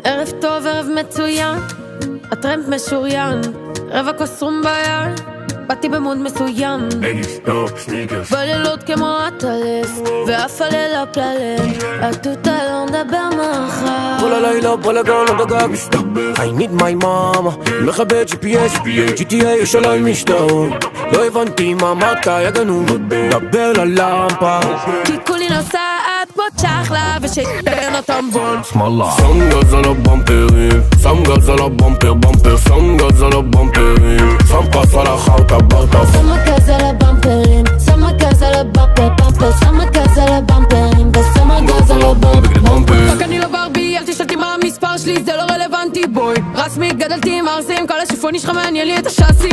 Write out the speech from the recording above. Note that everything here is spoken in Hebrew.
ערב טוב, ערב מצוין, הטרמפ משוריין, רבע כוס רום ביד, באתי במוד מסוים, בלילות כמו הטלס, ואף הלילה פללת, התותה לא נדבר מחר. כל הלילה בלגן על דגג מסתבר, I need my mama, מכבד GPS, GTA יש עליי משטרות, לא הבנתי מה אמרת יגנו, דבר ללמפה, כי כולי נוסעת כמו צ'חלה ושתן הטמבון שמאלה, שם גז על הבמפרים, שם גז על הבמפר במפר, שם גז על הבמפרים, שם פס על החרטה ברטה, שמה גז על הבמפרים, שמה גז על הבמפר במפר, שמה גז על הבמפרים ושמה גז על הבמפר. רק אני לא ברבי, אל תשאלתי מה המספר שלי, זה לא רלוונטי בוי, רסמי גדלתי עם ארסים, כל השיפון שלך מעניין לי את השאסי,